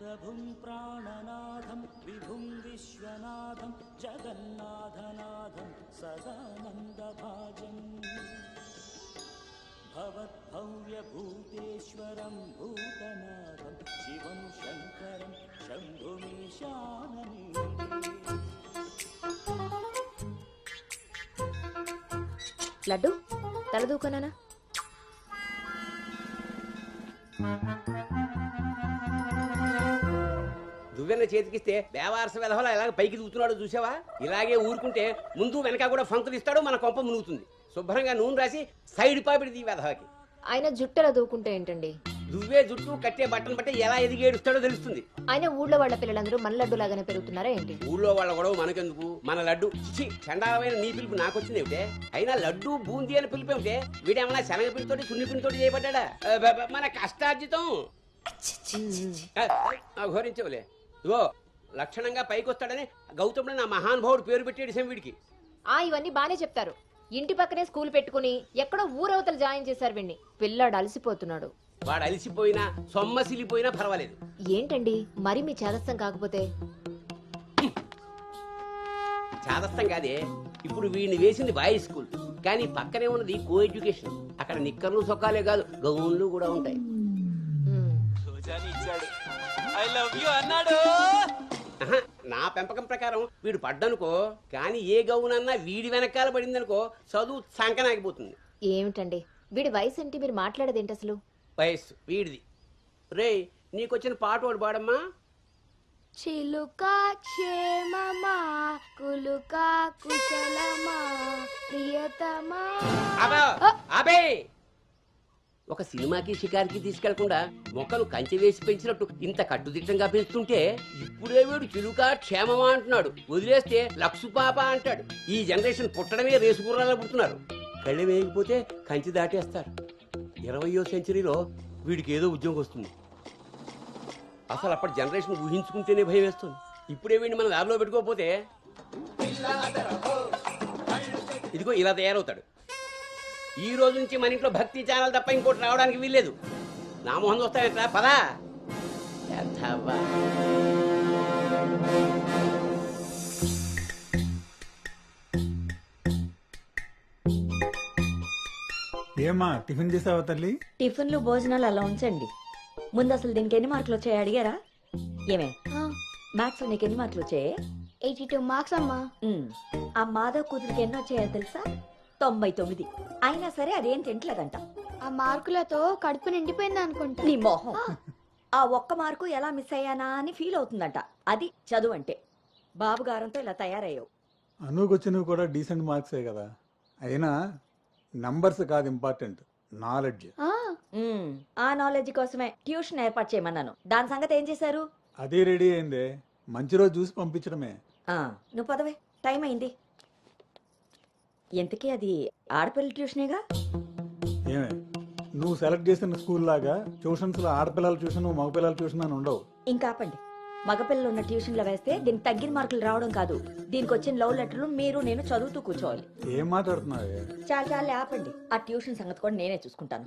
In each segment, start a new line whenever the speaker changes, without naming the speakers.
ప్రభుం ప్రాణనాథం విభుం విశ్వనాథం జగన్నాథనాథం సదానందభాజం భవద్భవ్యభూతేశ్వరం భూతనాథం శివం శంకరం శంభుమీశానని
లడ్డు తలదూకనా
దువ్వెన్న చేతికిస్తే దేవారస వెధవలా ఎలాగ పైకి దూకుతున్నాడో చూసావా? ఇలాగే ఊరుకుంటే ముందు వెనక కూడా ఫంకులు ఇస్తాడు, మన కొంప మునుగుతుంది. శుభ్రంగా నూనె రాసి సైడ్ పాపిడి వెధవకి.
ఆయన జుట్టెలా దూకుంటే ఏంటండి?
దువ్వే జుట్టు కట్టే బట్టను బట్టి ఎలా ఎదిగి ఏడుస్తాడో తెలుస్తుంది.
ఆయన ఊళ్ళో వాళ్ళ పిల్లలందరూ మన లడ్డు లాగానే పెరుగుతున్నారా ఏంటి?
ఊళ్ళో వాళ్ళ గొడవ మనకెందుకు? మన లడ్డు చిచి చండాలమైన నీ పిలుపు నాకొచ్చింది ఏమిటే? అయినా లడ్డు బూందీ అని పిలుపు ఏమిటే? వీడేమన్నా శనగపిండితోటి సున్నిపిండితోటి చేయబడ్డా? మన కష్టార్జితం ఘోరించవులే. ఇగో లక్షణంగా పైకొస్తాడని గౌతముడు నా మహానుభావుడు పేరు పెట్టాడు వీడికి.
ఇవన్నీ బానే చెప్తారు. ఇంటి పక్కనే స్కూల్ పెట్టుకుని ఎక్కడో ఊరవతలు జాయిన్ చేశారు వీడిని. పిల్లాడు అలసిపోతున్నాడు.
వాడు అలసిపోయినా సొమ్మసిలిపోయినా పర్వాలేదు.
ఏంటండి మరి మీ చేదస్తం కాకపోతే?
చాదస్తం కాదే, ఇప్పుడు వీడిని వేసింది బాయ్స్ స్కూల్, కానీ పక్కనే ఉన్నది కో ఎడ్యుకేషన్. అక్కడ నిక్కర్లు సొక్కాలే కాదు, గౌన్లు కూడా ఉంటాయి. నా పెంపకం ప్రకారం వీడు పడ్డనుకో, కానీ ఏ గౌనన్నా వీడి వెనకాల పడిందనుకో చదువు సంకనాగిపోతుంది.
ఏమిటండి వీడి వయసు ఏంటి? మీరు మాట్లాడేదేంటి అసలు?
వయస్సు వీడిది. రే నీకొచ్చిన పాట వాడు పాడమ్మా.
చిలుక క్షేమమా కులుక కుశలమా ప్రియతమా.
అబే ఒక సినిమాకి షికారికి తీసుకెళ్లకుండా మొక్కలు కంచె వేసి పెంచినట్టు ఇంత కట్టుదిట్టంగా పెంచుతుంటే ఇప్పుడే వీడు చిలుక క్షేమమా అంటున్నాడు. వదిలేస్తే లక్సు పాప అంటాడు. ఈ జనరేషన్ పుట్టడమే రేసు గుర్రాలా పుడుతున్నారు. కళ్ళె వేయకపోతే కంచె దాటేస్తారు. 20వ సెంచరీలో వీడికి ఏదో ఉద్యోగం వస్తుంది. అసలు అప్పటి జనరేషన్ ఊహించుకుంటేనే భయం వేస్తుంది. ఇప్పుడే వీడిని మనం ల్యాబ్లో పెట్టుకోకపోతే ఇదిగో ఇలా తయారవుతాడు. ఈ రోజు నుంచి మన ఇంట్లో భక్తి ఛానల్ తప్ప ఇంకోటి రావడానికి వీల్లేదు. నా మొహం వస్తాయంట పదా.
ఏమా టిఫిన్ చేసావా తల్లి?
టిఫిన్లు భోజనాలు అలా ఉంచండి. ముందు అసలు దీనికి ఎన్ని మార్కులు వచ్చాయి అడిగారా? ఏమే మ్యాథ్స్ నీకు ఎన్ని మార్కులు వచ్చాయి?
82 మార్క్స్ అమ్మా.
ఆ మాధవ్ కూతురికి ఎన్ని వచ్చాయో తెలుసా? 99. అయినా సరే అదేం తింటలేదంట.
ఆ మార్కులతో కడుపు నిండిపోయింది అనుకుంటా.
నీ మొహం. ఆ ఒక్క మార్కు ఎలా మిస్ అయ్యానా అని ఫీల్ అవుతుందంట. అది చదువు అంటే. బాబు గారంతో ఇలా తయారయ్యావు.
అనుకొచ్చినవి కూడా డీసెంట్ మార్క్సే కదా. అయినా నంబర్స్ కాదు ఇంపార్టెంట్, నాలెడ్జ్.
ఆ నాలెడ్జ్ కోసమే ట్యూషన్ ఏర్పాటు చేయమన్నాను. దాని సంగతి ఏం చేశారు?
అది రెడీ అయిందే, మంచి రోజు చూసి పంపించడమే.
నువ్వు పదవే, టైం అయింది. ఎంతకీ అది ఆడపిల్ల ట్యూషనేగా?
ఏమే నువ్వు సెలెక్ట్ చేసిన స్కూల్ లాగా ట్యూషన్స్ లో ఆడపిల్లల ట్యూషన్ మగపిల్లల ట్యూషన్ అని ఉండవు.
ఇంకా ఆపండి. మగపిల్లలు ఉన్న ట్యూషన్లో వేస్తే దీనికి తగ్గిన మార్కులు రావడం కాదు, దీనికి వచ్చిన లవ్ లెటర్లు మీరు నేను చదువుతూ కూర్చోవాలి.
ఏం మాట్లాడుతున్నావే?
చాలా ఆపండి. ఆ ట్యూషన్ సంగతి కూడా నేనే చూసుకుంటాను.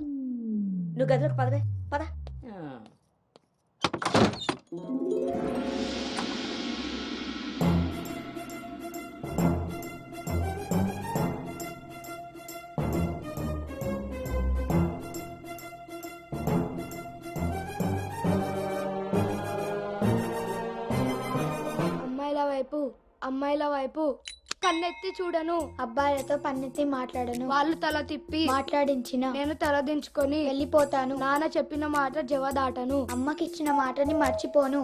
నువ్వు గదిలోకి పదవే, పద.
అమ్మాయిల వైపు కన్నెత్తి చూడను, అబ్బాయిలతో పన్నెత్తి మాట్లాడను, వాళ్ళు తల తిప్పి మాట్లాడించిన నేను తల దించుకొని వెళ్ళిపోతాను, నాన్న చెప్పిన మాట జవదాటను, అమ్మకిచ్చిన మాటని మర్చిపోను.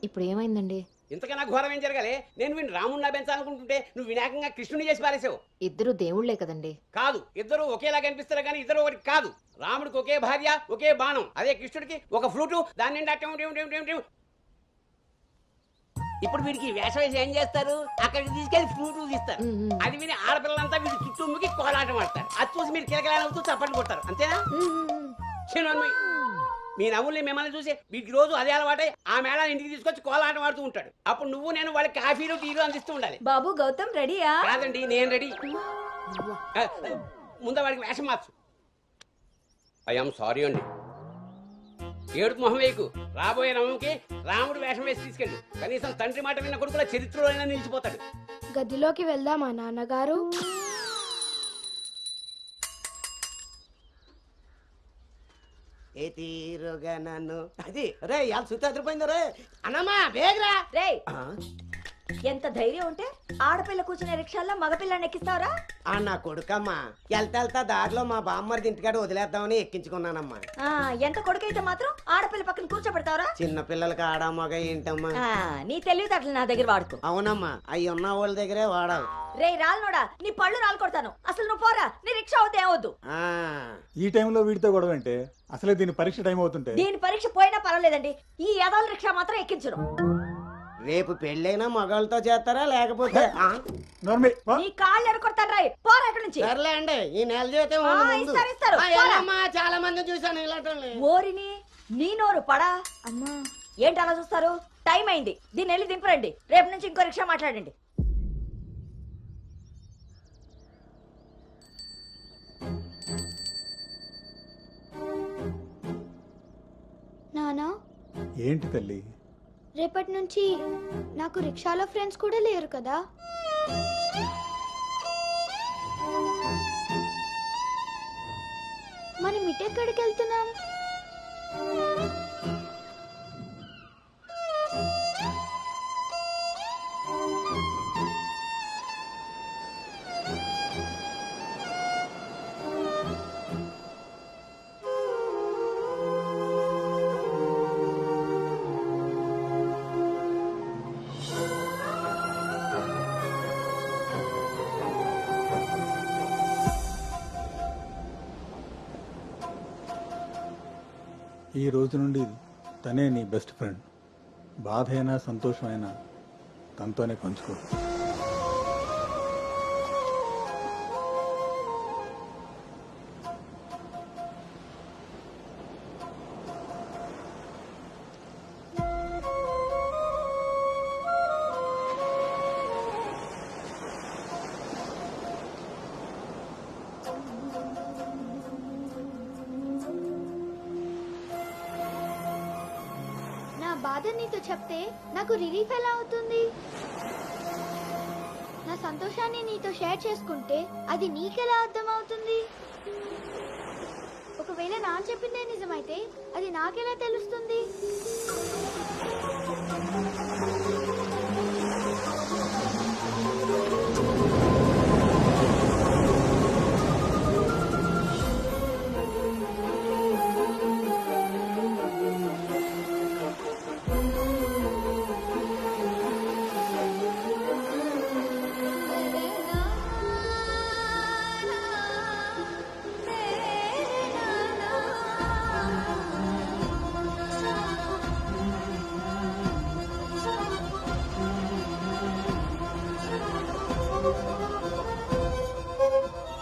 ఇప్పుడు ఏమైందండి?
ఇంతకన్నా ఘోరం ఏం జరగాలి? నేను వీడిని రాముడిలా పెంచాలనుకుంటుంటే నువ్వు వినాయకంగా కృష్ణుని చేసి పారేసావు.
ఇద్దరు దేవుళ్లే కదండి.
కాదు, ఇద్దరు ఒకేలా కనిపిస్తారు కానీ ఇద్దరు ఒకటి కాదు. రాముడికి ఒకే భార్య, ఒకే బాణం. అదే కృష్ణుడికి ఒక ఫ్లూటు, దాని నిండా టిం టిం టిం టిం టిం. ఇప్పుడు వీడికి వేషం వేసి ఏం చేస్తారు? అక్కడికి తీసుకెళ్లి ఫ్లూటు తీస్తారు. అది విని ఆడపిల్లలంతా వీడి చుట్టూ ముగి కోలాటం ఆడతారు. అది చూసి మీరు కిలకలాడుతూ చప్పట్లు కొడతారు. అంతేనా? మీ నవ్వుల్ని మిమ్మల్ని చూసి వీడికి రోజు అదే అలవాటై ఆ మేళాన్ని ఇంటికి తీసుకొచ్చి కోలాటం ఆడుతూ ఉంటాడు. అప్పుడు నువ్వు నేను వాళ్ళకి కాఫీలు టీలు అందిస్తూ ఉండాలి.
బాబు గౌతమ్ రెడీయా?
కాదండి, నేను రెడీ. ముందు వాడికి వేషం మార్చు. ఐఎమ్ సారీ అండి. ఏడుపు మొహం వేయకు. రాబోయే నవమికి రాముడు వేషం వేసి తీసుకెళ్ళు. కనీసం తండ్రి మాట విన్న కొడుకుల చరిత్రలో అయినా నిలిచిపోతాడు.
గదిలోకి వెళ్దామా నాన్నగారు?
ఏ తీరుగా నన్ను అది రే ఇవాళ సుత్తి అదిరిపోయింది రే అన్నమ్మా బేగరా
రే, ఎంత ధైర్యం ఉంటే ఆడపిల్ల కూర్చునే రిక్షాల్లో మగపిల్లని ఎక్కిస్తావరా?
నా కొడుకమ్మా వెళ్తా దారిలో మా బామ్మర్ది ఇంటికాడ వదిలేద్దామని ఎక్కించుకున్నానమ్మా.
ఎంత కొడుకైతే మాత్రం ఆడపిల్ల పక్కన కూర్చోబెడతావరా?
చిన్న పిల్లలకి ఆడా మగ ఏంటమ్మా?
నీ తెలివితేటలు నా దగ్గర వాడుకో.
అవునమ్మా, అవి ఉన్న వాళ్ళ దగ్గరే వాడాలి.
రే రాల్నోడా, నీ పళ్ళు రాలు కొడతాను. అసలు నువ్వు పోరా, నీ రిక్షా అవుతే ఏమవుద్దు.
ఈ టైంలో వీడితో గొడవ అంటే అసలే దీని పరీక్ష టైం అవుతుంటే.
దీని పరీక్ష పోయినా పర్వాలేదండి, ఈ యదాల రిక్షా మాత్రం ఎక్కించడం.
రేపు పెళ్ళైనా మగాళ్ళతో చేస్తారా లేకపోతే
నీ కాళ్ళు ఎరకొడతాను రాయ్, పోరా ఇక్కడి నుంచి.
సర్లే అండి, ఈ నెల జీతం
ఇస్తారు.
చాలా మంది చూసాను ఇలాంటి.
ఓరిని నీ నోరు పడా.
అమ్మా
ఏంటి అలా చూస్తారు? టైం అయింది, దీన్ని వెళ్ళి దింపరండి. రేపు నుంచి ఇంకో రిక్షా మాట్లాడండి.
నానా,
ఏంటి తల్లి?
రేపటి నుంచి నాకు రిక్షాలో ఫ్రెండ్స్ కూడా లేరు కదా? మనం ఇటెక్కడికి వెళ్తున్నాం?
ఈ రోజు నుండి తనే నీ బెస్ట్ ఫ్రెండ్. బాధ అయినా సంతోషమైనా తనతోనే పంచుకో.
బాధ నీతో చెప్తే నాకు రిలీఫ్ ఎలా అవుతుంది? నా సంతోషాన్ని నీతో షేర్ చేసుకుంటే అది నీకెలా అర్థం అవుతుంది? ఒకవేళ నా చెప్పిందే నిజమైతే అది నాకెలా తెలుస్తుంది?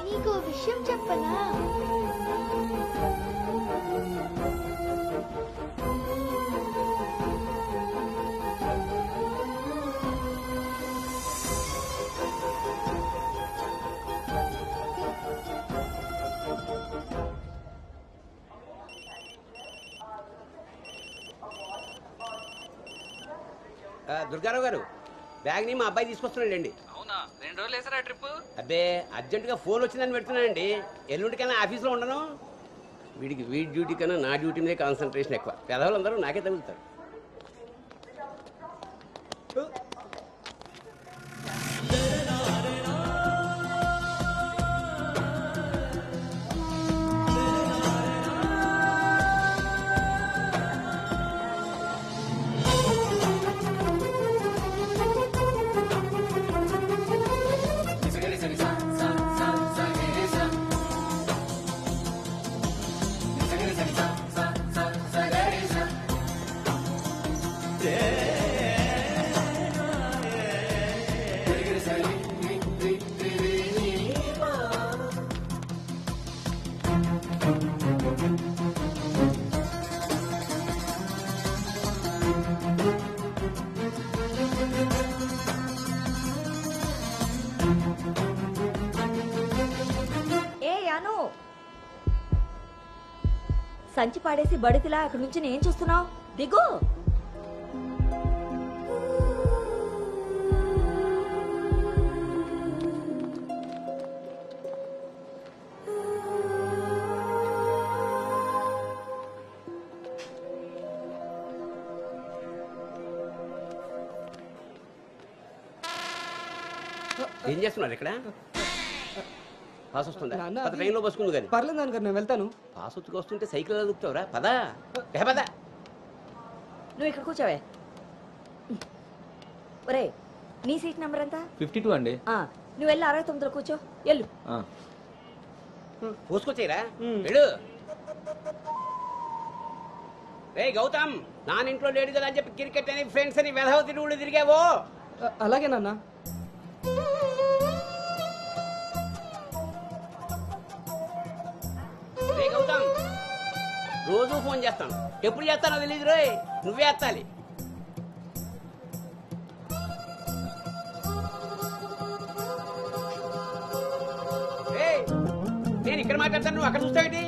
నీకు విషయం చెప్పనా?
దుర్గారావు గారు, బ్యాగ్ ని మా అబ్బాయి తీసుకొస్తున్నాడండి.
అవునా? 2 రోజులు వేసారా ట్రిప్?
అబ్బే, అర్జెంటుగా ఫోన్ వచ్చిందని పెడుతున్నానండి. ఎల్లుంటికైనా ఆఫీస్లో ఉండను. వీడి డ్యూటీ కన్నా నా డ్యూటీ మీద కాన్సన్ట్రేషన్ ఎక్కువ. పెదవులందరూ నాకే తగులుతారు.
ఏ అను, సంచి పాడేసి బడితిలా అక్కడి నుంచి నేను చూస్తున్నావు, దిగు.
ఏం చేస్తున్నారు ఇక్కడ? పాస్ వస్తుందా?
నాన్న,
పద, ట్రైన్లో బస్సుకుంది కానీ.
పర్లేదు నాన్నగారు, నేను వెళ్తాను.
పాస్ వచ్చుకు వస్తుంటే సైకిల్ దొక్కుతావురా? పదా పదా.
నువ్వు ఇక్కడ కూర్చోవే. ఒరే, నీ సీట్ నెంబర్ ఎంత?
52 అండి.
నువ్వు వెళ్ళి 69లో కూర్చో, వెళ్ళు.
పోసుకొచ్చేరా వెళ్ళు. రే గౌతమ్, నానింట్లో లేడు కదా అని చెప్పి క్రికెట్ అని ఫ్రెండ్స్ అని వెధవ తిరుగుళ్ళు తిరిగావో.
అలాగే నాన్న.
రే గౌతమ్, రోజు ఫోన్ చేస్తాను, ఎప్పుడు చేస్తానో తెలియదు రోయ్, నువ్వే ఎత్తాలి. నేను ఇక్కడ మాట్లాడతాను, నువ్వు అక్కడ చూస్తావేంటి?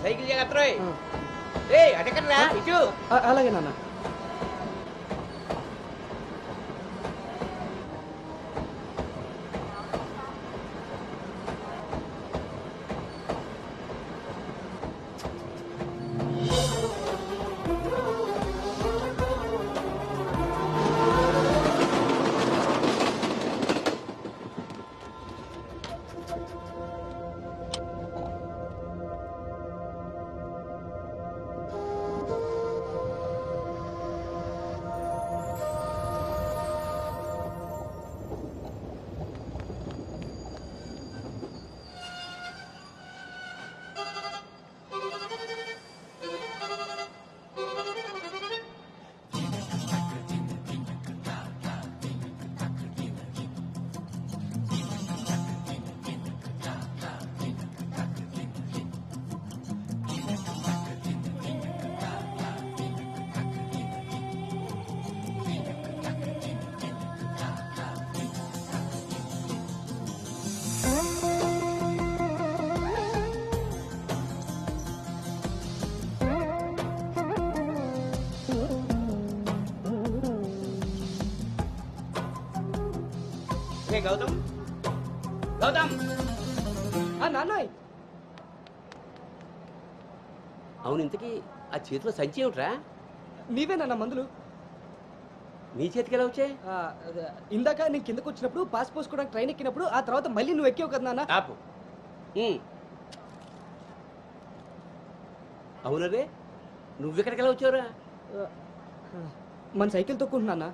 సైకిల్ జాగ్రత్త రోయ్. అటెక్కడరా ఇటు.
అలాగే నాన్న.
గౌతమ్, గౌతమ్.
నాన్నయ్,
అవును, ఇంతకీ ఆ చేతిలో సంచి ఏమిట్రా?
నీవేనా మందులు?
నీ చేతికి ఎలా వచ్చాయి?
ఇందాక నేను కిందకు వచ్చినప్పుడు పాస్ పోసుకోవడానికి ట్రైన్ ఎక్కినప్పుడు, ఆ తర్వాత మళ్ళీ నువ్వు ఎక్కావు కదా నాన్న.
ఆపు. అవునరే, నువ్వెక్కడికి ఎలా వచ్చావురా?
మన సైకిల్ తొక్కుంటున్నా.